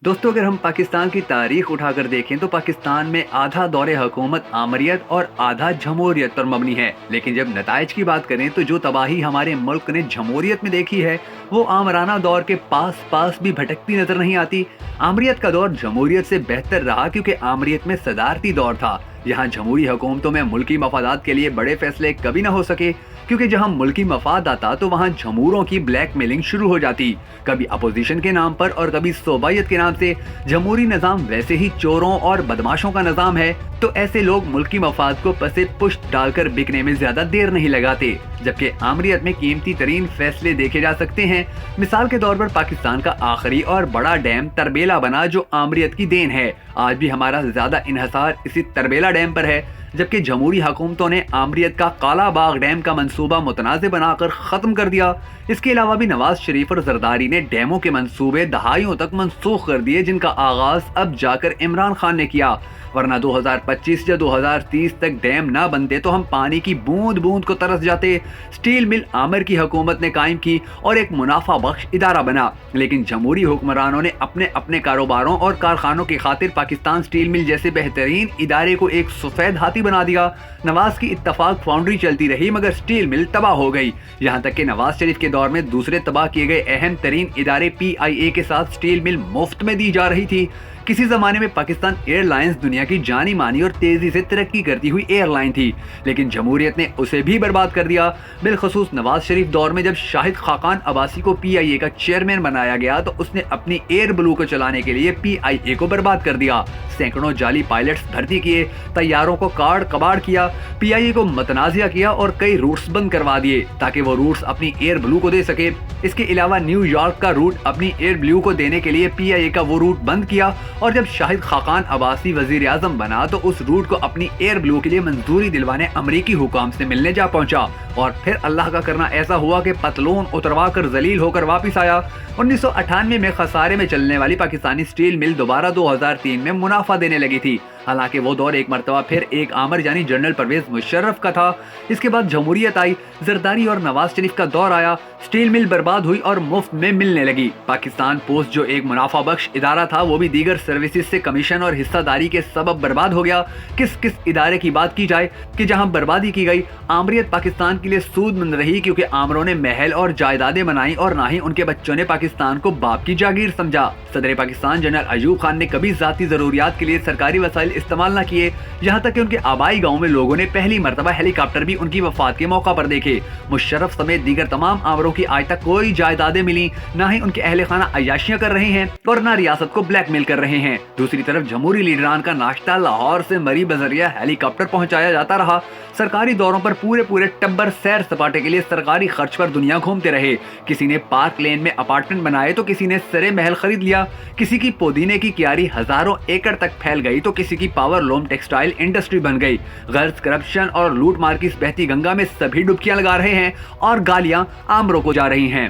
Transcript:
दोस्तों, अगर हम पाकिस्तान की तारीख उठाकर देखें तो पाकिस्तान में आधा दौरे हुकूमत आमरियत और आधा जमहूरियत पर मबनी है। लेकिन जब नताइज की बात करें तो जो तबाही हमारे मुल्क ने जमहूरियत में देखी है वो आमराना दौर के पास पास भी भटकती नजर नहीं आती। आमरियत का दौर जमहूरियत से बेहतर रहा क्योंकि आमरियत में सदारती दौर था। यहाँ जमहूरी हुकूमतों में मुल्की मफादात के लिए बड़े फैसले कभी ना हो सके, क्योंकि जहाँ मुल्की मफाद आता तो वहाँ जमहूरों की ब्लैकमेलिंग शुरू हो जाती, कभी अपोजिशन के नाम पर और कभी सोबायत के नाम से। जमहूरी निज़ाम वैसे ही चोरों और बदमाशों का निज़ाम है, तो ऐसे लोग मुल्की मफाद को पसे पुश्त डालकर बिकने में ज्यादा देर नहीं लगाते। जबकि आमरियत में कीमती तरीन फैसले देखे जा सकते हैं। मिसाल के तौर पर पाकिस्तान का आखिरी और बड़ा डैम तरबेला बना, जो आमरियत की देन है। आज भी हमारा ज्यादा इन्हसार इसी तरबेला डैम पर है, जबकि जमहूरी हुकूमतों ने आमरियत का काला बाग डैम का मंसूबा मुतनाज़ बनाकर खत्म कर दिया। इसके अलावा भी नवाज शरीफ और जरदारी ने डैमों के मंसूबे दहाइयों तक मनसूख कर दिए, जिनका आगाज अब जाकर इमरान खान ने किया। वरना 2025 या 2030 तक डैम ना बनते तो हम पानी की बूंद बूंद को तरस जाते। स्टील मिल आमिर की हुकूमत ने कायम की और एक मुनाफा बख्श इदारा बना, लेकिन जमहूरी हुक्मरानों ने अपने अपने कारोबारों और कारखानों की खातिर पाकिस्तान स्टील मिल जैसे बेहतरीन इदारे को एक सफेद हाथी बना दिया। नवाज की इत्तफाक फाउंड्री चलती रही मगर स्टील मिल तबाह हो गई। यहाँ तक कि नवाज शरीफ के दौर में दूसरे तबाह किए गए अहम तरीन इदारे PIA के साथ स्टील मिल मुफ्त में दी जा रही थी। किसी जमाने में पाकिस्तान एयरलाइंस दुनिया की जानी मानी और तेजी से तरक्की करती हुई एयरलाइन थी, लेकिन जमहूरियत ने उसे भी बर्बाद कर दिया। बिलखसूस नवाज शरीफ दौर में जब शाहिद खाकान अब्बासी को PIA का चेयरमैन बनाया गया तो उसने अपनी एयर ब्लू को चलाने के लिए PIA को बर्बाद कर दिया। सैकड़ों जाली पायलट्स भर्ती किए, तैयारों को काड़ कबाड़ किया, PIA को मतनाजिया किया और कई रूट्स बंद करवा दिए ताकि वो रूट्स अपनी एयर ब्लू को दे सके। इसके अलावा न्यूयॉर्क का रूट अपनी एयर ब्लू को देने के लिए PIA का वो रूट बंद किया, और जब शाहिद खाकान अब्बासी वजीर आजम बना तो उस रूट को अपनी एयर ब्लू के लिए मंजूरी दिलवाने अमरीकी हुकाम से मिलने जा पहुंचा। और फिर अल्लाह का करना ऐसा हुआ कि पतलून उतरवा कर जलील होकर वापिस आया। 1998 में खसारे में चलने वाली पाकिस्तानी स्टील मिल दोबारा 2003 में मुनाफा देने लगी थी। हालांकि वो दौर एक मरतबा फिर एक आमिर यानी जनरल परवेज मुशर्रफ का था। इसके बाद जमहूरियत आई, जरदारी और नवाज शरीफ का दौर आया, स्टील मिल बर्बाद हुई और मुफ्त में मिलने लगी। पाकिस्तान पोस्ट जो एक मुनाफा बख्श इदारा था वो भी दीगर सर्विसेज से कमीशन और हिस्सादारी के सबब बर्बाद हो गया। किस किस इदारे की बात की जाए कि जहां बर्बादी की गई। आमरियत पाकिस्तान के लिए सूदमंद रही क्योंकि आमरों ने महल और जायदादें बनाई और ना ही उनके बच्चों ने पाकिस्तान को बाप की जागीर समझा। सदर पाकिस्तान जनरल अयूब खान ने कभी जाती जरूरियात के लिए सरकारी वसाइल इस्तेमाल न किए, यहाँ तक कि उनके आबाई गाँव में लोगों ने पहली मरतबा हेलीकॉप्टर भी उनकी वफात के मौका पर देखे। मुशर्रफ समेत दीगर तमाम आमरों की आज तक कोई जायदादें मिली, ना ही उनके अहले खाना अय्याशियां कर रहे हैं और ना रियासत को ब्लैकमेल कर रहे हैं। दूसरी तरफ जमहूरी लीडरान का नाश्ता लाहौर से मरी बजरिया हेलीकॉप्टर पहुंचाया जाता रहा। सरकारी दौरों पर पूरे पूरे टब्बर सैर सपाटे के लिए सरकारी खर्च पर दुनिया घूमते रहे। किसी ने पार्क लेन में अपार्टमेंट बनाए तो किसी ने सरे महल खरीद लिया। किसी की पुदीने की क्यारी हजारों एकड़ तक फैल गई तो किसी की पावर लूम टेक्सटाइल इंडस्ट्री बन गई। गर्ज, करप्शन और लूट मार की इस बहती गंगा में सभी डुबकियां लगा रहे हैं और गालियां आमरों को जा रही हैं।